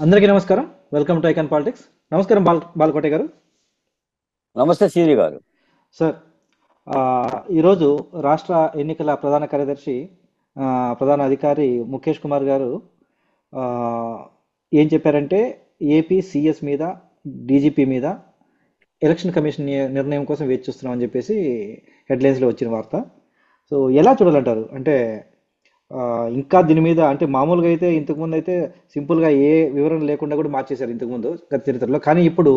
అందరికీ నమస్కారం. Welcome to icon politics. నమస్కారం బాలకోటే గారు. నమస్తే శ్రీ గారు. సార్, ఆ, ఈరోజు రాష్ట్ర ఎన్నికల ప్రధాన కార్యదర్శి, ఆ, ప్రధాన అధికారి ముఖేష్ కుమార్ గారు ఆ, ఏం చెప్పారంటే ఏపీ సిఎస్ మీద, డీజీపీ మీద ఎలక్షన్ కమిషన్ నిర్ణయం కోసం వేచి చూస్తున్నామని చెప్పేసి హెడ్లైన్స్లో వచ్చిన వార్త. సో ఎలా చూడాలంటారు? అంటే ఆ, ఇంకా దీని మీద అంటే మామూలుగా అయితే ఇంతకుముందు అయితే సింపుల్గా ఏ వివరణ లేకుండా కూడా మార్చేశారు ఇంతకుముందు గత చరిత్రలో. కానీ ఇప్పుడు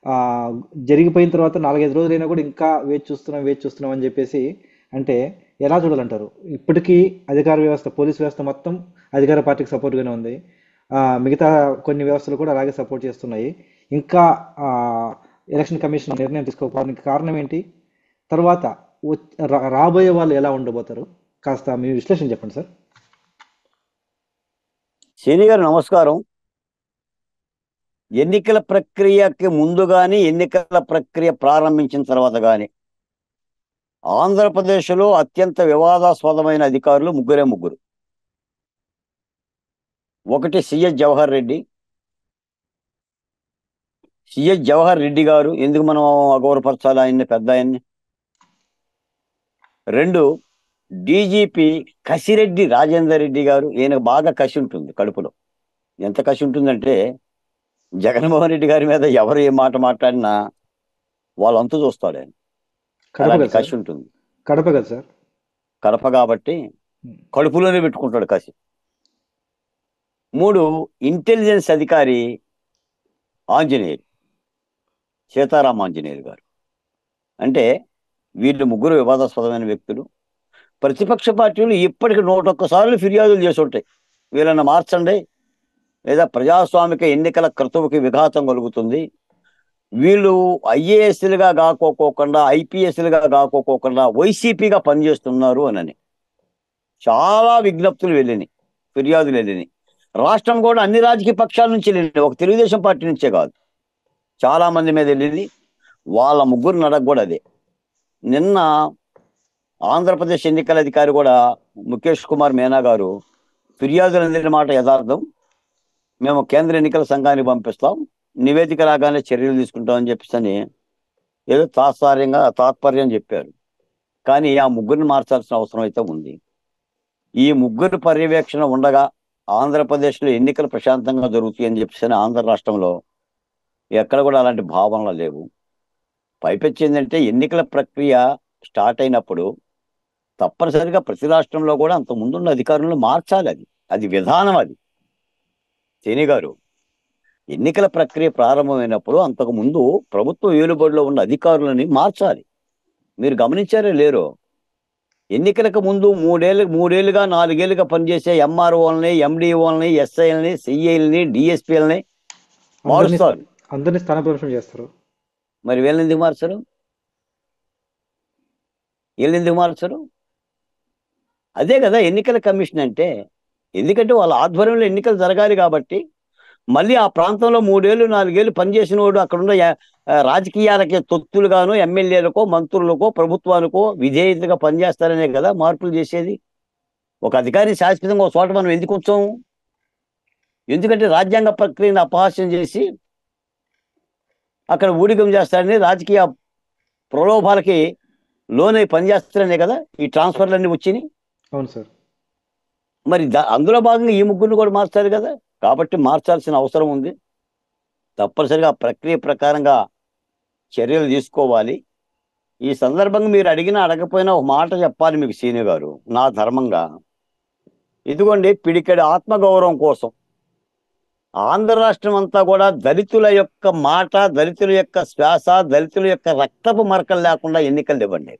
ఆ, జరిగిపోయిన తర్వాత 4-5 రోజులైనా కూడా ఇంకా వేచి చూస్తున్నాం అని చెప్పేసి అంటే ఎలా చూడాలంటారు? ఇప్పటికీ అధికార వ్యవస్థ, పోలీస్ వ్యవస్థ మొత్తం అధికార పార్టీకి సపోర్ట్గానే ఉంది. మిగతా కొన్ని వ్యవస్థలు కూడా అలాగే సపోర్ట్ చేస్తున్నాయి. ఇంకా ఆ, ఎలక్షన్ కమిషన్ నిర్ణయం తీసుకోకపోవడానికి కారణం ఏంటి? తర్వాత రాబోయే వాళ్ళు ఎలా ఉండబోతారు? కాస్త మీ విశ్లేషణ చెప్పండి సార్. శ్రీ గారు నమస్కారం. ఎన్నికల ప్రక్రియకి ముందు కానీ ఎన్నికల ప్రక్రియ ప్రారంభించిన తర్వాత కానీ ఆంధ్రప్రదేశ్లో అత్యంత వివాదాస్పదమైన అధికారులు ముగ్గురు. ఒకటి సిఎస్ జవహర్ రెడ్డి. సిఎస్ జవహర్ రెడ్డి గారు ఎందుకు మనం అగౌరవపరచాలి ఆయన్ని, పెద్ద ఆయన్ని. రెండు, డీజీపీ కసిరెడ్డి రాజేందర్ రెడ్డి గారు. ఈయనకు బాగా కసి ఉంటుంది కడుపులో. ఎంత కసి ఉంటుందంటే జగన్మోహన్ రెడ్డి గారి మీద ఎవరు ఏ మాట మాట్లాడినా వాళ్ళంతా చూస్తాడు ఆయన. కడప అలాంటి కదా సార్? కసి ఉంటుంది. కడప కదా సార్? కడప కాబట్టి కడుపులోనే పెట్టుకుంటాడు కసి. మూడు, ఇంటెలిజెన్స్ అధికారి ఆంజనేయులు, సీతారాం ఆంజనేయులు గారు. అంటే వీళ్ళు ముగ్గురు వివాదాస్పదమైన వ్యక్తులు. ప్రతిపక్ష పార్టీలు ఇప్పటికి 101 సార్లు ఫిర్యాదులు చేసి ఉంటాయి, వీళ్ళని మార్చండి, లేదా ప్రజాస్వామిక ఎన్నికల క్రతువుకి విఘాతం కలుగుతుంది, వీళ్ళు ఐఏఎస్లుగా కాకోకుండా ఐపీఎస్లుగా కాకోకుండా వైసీపీగా పనిచేస్తున్నారు అని చాలా విజ్ఞప్తులు వెళ్ళినాయి, ఫిర్యాదులు వెళ్ళినాయి. రాష్ట్రం కూడా అన్ని రాజకీయ పక్షాల నుంచి వెళ్ళినాయి, ఒక తెలుగుదేశం పార్టీ నుంచే కాదు, చాలా మంది మీద వెళ్ళింది. వాళ్ళ ముగ్గురు నడక కూడా అదే. నిన్న ఆంధ్రప్రదేశ్ ఎన్నికల అధికారి కూడా ముఖేష్ కుమార్ మీనా గారు ఫిర్యాదులు అందిన మాట యథార్థం, మేము కేంద్ర ఎన్నికల సంఘానికి పంపిస్తాం, నివేదిక రాగానే చర్యలు తీసుకుంటామని చెప్పేసి ఏదో తాత్పర్యం చెప్పారు. కానీ ఆ ముగ్గురిని మార్చాల్సిన అవసరం అయితే ఉంది. ఈ ముగ్గురు పర్యవేక్షణ ఉండగా ఆంధ్రప్రదేశ్లో ఎన్నికలు ప్రశాంతంగా జరుగుతాయి అని చెప్పేసి ఆంధ్ర రాష్ట్రంలో ఎక్కడ కూడా అలాంటి భావనలు లేవు. పైపెచ్చి ఏంటంటే ఎన్నికల ప్రక్రియ స్టార్ట్ అయినప్పుడు తప్పనిసరిగా ప్రతి రాష్ట్రంలో కూడా అంత ముందున్న అధికారులను మార్చాలి. అది విధానం. అది శని గారు, ఎన్నికల ప్రక్రియ ప్రారంభమైనప్పుడు అంతకు ముందు ప్రభుత్వ ఏలుబడిలో ఉన్న అధికారులని మార్చాలి. మీరు గమనించారో లేరో, ఎన్నికలకు ముందు మూడేళ్లుగా 4 ఏళ్లుగా పనిచేసే ఎంఆర్ఓలని, ఎండిఓలని, ఎస్ఐలని, సిఐలని, డిఎస్పీలని మారుస్తారు. అందరినీ స్థానభ్రంశం చేస్తారు. మరి వీళ్ళని ఎందుకు మార్చరు? అదే కదా ఎన్నికల కమిషన్ అంటే. ఎందుకంటే వాళ్ళ ఆధ్వర్యంలో ఎన్నికలు జరగాలి కాబట్టి. మళ్ళీ ఆ ప్రాంతంలో 3 ఏళ్ళు 4 ఏళ్ళు పనిచేసిన వాడు అక్కడున్న రాజకీయాలకి తొత్తులుగాను, ఎమ్మెల్యేలకో, మంత్రులకో, ప్రభుత్వానికో విధేయతగా పనిచేస్తారనే కదా మార్పులు చేసేది. ఒక అధికారి శాశ్వతంగా ఒక చోట మనం ఎందుకు ఉంచాము? ఎందుకంటే రాజ్యాంగ ప్రక్రియను అపహాస్యం చేసి అక్కడ ఊడిగం చేస్తారని, రాజకీయ ప్రలోభాలకి లోనై పనిచేస్తారనే కదా ఈ ట్రాన్స్ఫర్లన్నీ వచ్చినాయి. అవును సార్. మరి అందులో భాగంగా ఈ ముగ్గురిని కూడా మార్చారు కదా. కాబట్టి మార్చాల్సిన అవసరం ఉంది. తప్పనిసరిగా ప్రక్రియ ప్రకారంగా చర్యలు తీసుకోవాలి. ఈ సందర్భంగా మీరు అడిగినా అడగపోయినా ఒక మాట చెప్పాలి మీకు సీనియర్ గారు, నా ధర్మంగా. ఇదిగోండి, పిడికెడు ఆత్మగౌరవం కోసం ఆంధ్ర రాష్ట్రం అంతా కూడా దళితుల యొక్క మాట, దళితుల యొక్క శ్వాస, దళితుల యొక్క రక్తపు మరకలు లేకుండా ఎన్నికలు ఇవ్వండి.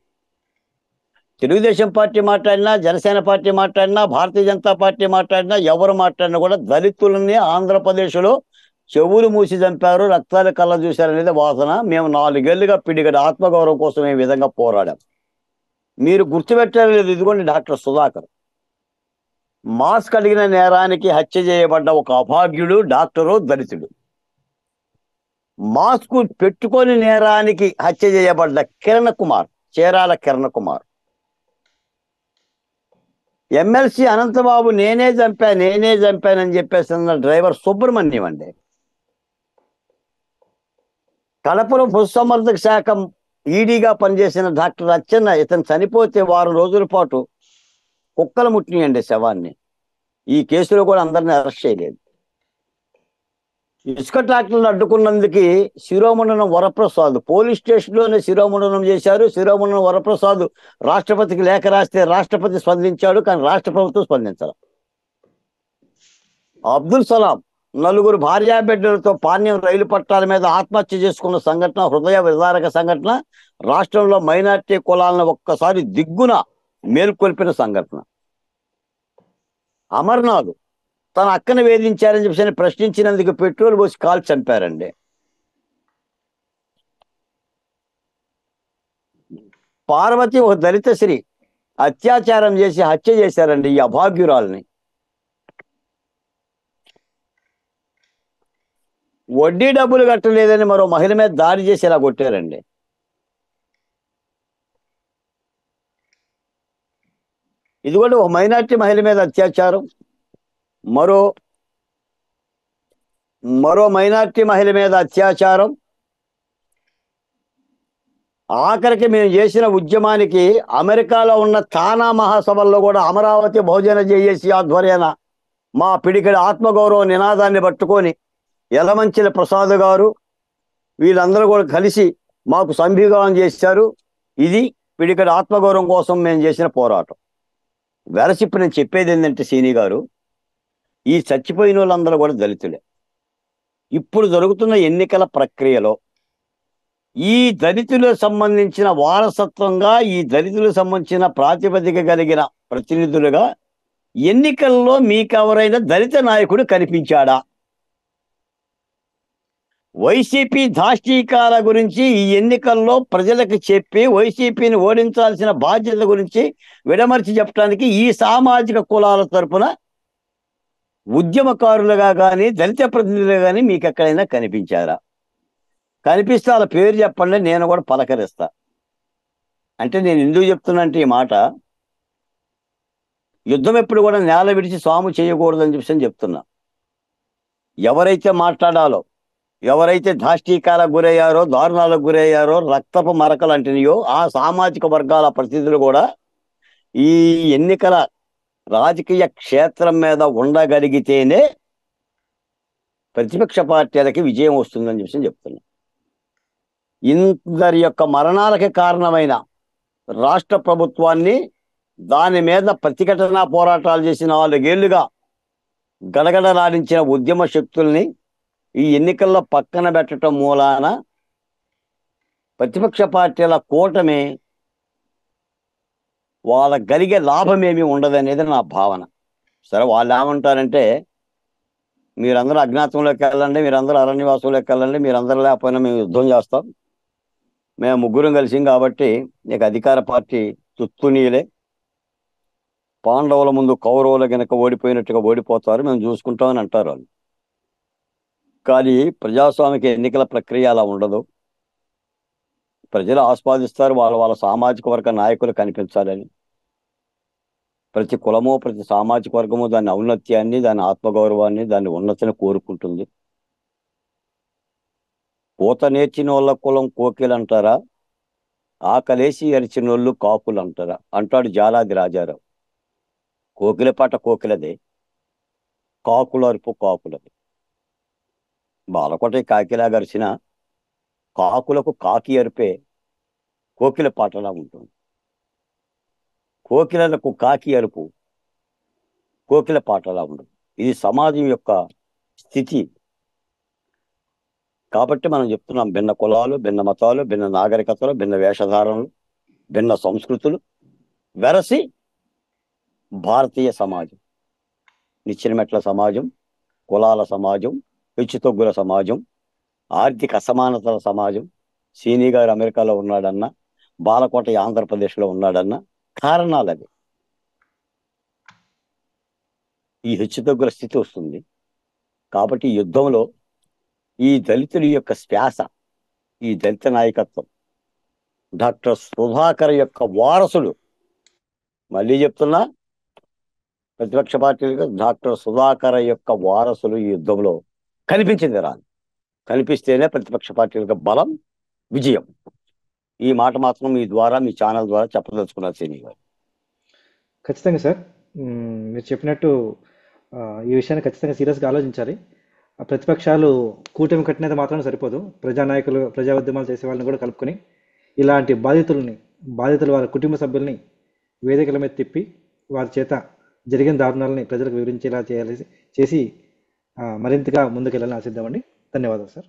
తెలుగుదేశం పార్టీ మాట్లాడినా, జనసేన పార్టీ మాట్లాడినా, భారతీయ జనతా పార్టీ మాట్లాడినా, ఎవరు మాట్లాడినా కూడా దళితులని ఆంధ్రప్రదేశ్లో చెవులు మూసి చంపారు, రక్తాలు కళ్ళ చూశారనేది వాసన. మేము 4 ఏళ్లుగా పిడిగడ ఆత్మగౌరవం కోసం ఈ విధంగా పోరాడాం. మీరు గుర్తుపెట్టారు లేదు, ఇదిగోండి డాక్టర్ సుధాకర్, మాస్క్ అడిగిన నేరానికి హత్య చేయబడ్డ ఒక అభాగ్యుడు డాక్టరు, దళితుడు. మాస్క్ పెట్టుకొని నేరానికి హత్య చేయబడ్డ కిరణ్ కుమార్, చీరాల కిరణ్ కుమార్. ఎమ్మెల్సీ అనంతబాబు నేనే చంపానని చెప్పేసిన డ్రైవర్ సుబ్రహ్మణ్యం అండి. కడపలో పశుసంవర్ధక శాఖ ఈడీగా పనిచేసిన డాక్టర్ అచ్చెన్న ఇతను చనిపోతే వారం రోజుల పాటు కుక్కలు ముట్టినాయండి శవాన్ని. ఈ కేసులో కూడా అందరిని అరెస్ట్ చేయలేదు. ఇసుక ట్రాక్టర్లు అడ్డుకున్నందుకు శిరోమండనం వరప్రసాద్ పోలీస్ స్టేషన్లోనే శిరోమండనం చేశారు. శిరోమండనం వరప్రసాద్ రాష్ట్రపతికి లేఖ రాస్తే రాష్ట్రపతి స్పందించాడు, కానీ రాష్ట్ర ప్రభుత్వం స్పందించాలి. అబ్దుల్ సలాం నలుగురు భార్యాబిడ్డలతో పాణ్యం రైలు పట్టాల మీద ఆత్మహత్య చేసుకున్న సంఘటన హృదయ విదారక సంఘటన. రాష్ట్రంలో మైనార్టీ కులాలను ఒక్కసారి దిగ్గున మేల్కొల్పిన సంఘటన. అమర్నాథ్ తన అక్కను వేధించారని చెప్పి ప్రశ్నించినందుకు పెట్రోల్ పోసి కాల్చి చంపారండి. పార్వతి ఒక దళిత స్త్రీ అత్యాచారం చేసి హత్య చేశారండి ఈ అభాగ్యురాల్ని. వడ్డీ డబ్బులు కట్టలేదని మరో మహిళ మీద దాడి చేసి ఇలా కొట్టారండి. ఇది కూడా ఒక మైనార్టీ మహిళ మీద అత్యాచారం, మరో మైనార్టీ మహిళ మీద అత్యాచారం. ఆఖరికి మేము చేసిన ఉద్యమానికి అమెరికాలో ఉన్న తానా మహాసభల్లో కూడా అమరావతి బహుజన జేఏసీ ఆధ్వర్యాన మా పిడికిడి ఆత్మగౌరవ నినాదాన్ని పట్టుకొని యలమంచిల ప్రసాద్ గారు వీళ్ళందరూ కూడా కలిసి మాకు సంభిగానం చేశారు. ఇది పిడికిడి ఆత్మగౌరవం కోసం మేము చేసిన పోరాటం. వెరసిప్పు నేను చెప్పేది ఏంటంటే సీని గారు, ఈ చచ్చిపోయిన వాళ్ళందరూ కూడా దళితులే. ఇప్పుడు జరుగుతున్న ఎన్నికల ప్రక్రియలో ఈ దళితులకు సంబంధించిన వారసత్వంగా, ఈ దళితులకు సంబంధించిన ప్రాతిపదిక కలిగిన ప్రతినిధులుగా ఎన్నికల్లో మీకెవరైనా దళిత నాయకుడు కనిపించాడా? వైసీపీ దాష్టీకాల గురించి ఈ ఎన్నికల్లో ప్రజలకు చెప్పి వైసీపీని ఓడించాల్సిన బాధ్యత గురించి విడమర్చి చెప్పడానికి ఈ సామాజిక కులాల తరపున ఉద్యమకారులుగా కానీ దళిత ప్రతినిధులుగా కానీ మీకు ఎక్కడైనా కనిపించారా? కనిపిస్తే వాళ్ళ పేరు చెప్పండి, నేను కూడా పలకరిస్తా. అంటే నేను ఎందుకు చెప్తున్నా అంటే ఈ మాట, యుద్ధం ఎప్పుడు కూడా నేల విడిచి సాము చేయకూడదని చెప్పి చెప్తున్నా. ఎవరైతే మాట్లాడాలో, ఎవరైతే దాష్టీకాలకు గురయ్యారో, దారుణాలకు గురయ్యారో, రక్తపు మరకలు అంటున్నాయో ఆ సామాజిక వర్గాల ప్రతినిధులు కూడా ఈ ఎన్నికల రాజకీయ క్షేత్రం మీద ఉండగలిగితేనే ప్రతిపక్ష పార్టీలకి విజయం వస్తుందని చెప్పి చెప్తున్నా. ఇందరి యొక్క మరణాలకి కారణమైన రాష్ట్ర ప్రభుత్వాన్ని, దాని మీద ప్రతిఘటన పోరాటాలు చేసిన 4 ఏళ్లుగా గడగడలాడించిన ఉద్యమ శక్తుల్ని ఈ ఎన్నికల్లో పక్కన పెట్టడం మూలాన ప్రతిపక్ష పార్టీల కూటమి వాళ్ళకి కలిగే లాభమేమీ ఉండదనేది నా భావన. సరే, వాళ్ళు ఏమంటారంటే మీరందరూ అజ్ఞాతంలోకి వెళ్ళండి, మీరందరూ అరణ్యవాసంలోకి వెళ్ళండి, మీరందరూ లేకపోయినా మేము యుద్ధం చేస్తాం, మేము ముగ్గురం కలిసి కాబట్టి నీకు అధికార పార్టీ తుత్తునీలే, పాండవుల ముందు కౌరవుల కనుక ఓడిపోయినట్టుగా ఓడిపోతారు, మేము చూసుకుంటామని అంటారు వాళ్ళు. కానీ ప్రజాస్వామిక ఎన్నికల ప్రక్రియ అలా ఉండదు. ప్రజలు ఆస్వాదిస్తారు వాళ్ళ వాళ్ళ సామాజిక వర్గ నాయకులు కనిపించాలని. ప్రతి కులము, ప్రతి సామాజిక వర్గము దాని ఔన్నత్యాన్ని, దాని ఆత్మగౌరవాన్ని, దాని ఉన్నతిని కోరుకుంటుంది. పూత నేర్చిన వాళ్ళ కులం కోకిలు అంటారా, ఆకలేసి అరిచిన వాళ్ళు కాకులు అంటారా అంటాడు జాలాది రాజారావు. కోకిల పాట కోకిలదే, కాకుల అరుపు కాకులది. బాలకోట కాకిలా గరిచిన కాకులకు కాకి అరిపే కోకిల పాటలా ఉంటుంది. కోకిలకు కాకి అరుపు కోకిల పాటలా ఉండదు. ఇది సమాజం యొక్క స్థితి. కాబట్టి మనం చెప్తున్నాం, భిన్న కులాలు, భిన్న మతాలు, భిన్న నాగరికతలు, భిన్న వేషధారణలు, భిన్న సంస్కృతులు వెరసి భారతీయ సమాజం, నిచ్చెనమెట్ల సమాజం, కులాల సమాజం, హెచ్చుతగ్గుల సమాజం, ఆర్థిక అసమానతల సమాజం. సీని గారు అమెరికాలో ఉన్నాడన్న, బాలకోట ఆంధ్రప్రదేశ్లో ఉన్నాడన్న కారణాలు అది. ఈ హెచ్చుతగ్గుల స్థితి వస్తుంది. కాబట్టి యుద్ధంలో ఈ దళితుల యొక్క శ్వాస, ఈ దళిత నాయకత్వం, డాక్టర్ సుధాకర్ యొక్క వారసుడు, మళ్ళీ చెప్తున్నా, ప్రతిపక్ష పార్టీలుగా డాక్టర్ సుధాకర్ యొక్క వారసులు ఈ యుద్ధంలో కనిపించింది రాదు. కనిపిస్తేనే ప్రతిపక్ష పార్టీలకు బలం, విజయం. ఈ మాట మాత్రం మీ ద్వారా, మీ ఛానల్ ద్వారా చెప్పదలుచుకున్నారు శ్రీని గారు. ఖచ్చితంగా సార్. మీరు చెప్పినట్టు ఈ విషయాన్ని ఖచ్చితంగా సీరియస్గా ఆలోచించాలి. ఆ ప్రతిపక్షాలు కూటమి కట్టినది మాత్రం సరిపోదు. ప్రజానాయకులు, ప్రజా ఉద్యమాలు చేసే వాళ్ళని కూడా కలుపుకొని ఇలాంటి బాధితులు వారి కుటుంబ సభ్యుల్ని వేదికల మీద తిప్పి వారి చేత జరిగిన దారుణాలని ప్రజలకు వివరించేలా చేసి మరింతగా ముందుకెళ్ళాలని ఆశిద్దామండి. ధన్యవాదాలు సార్.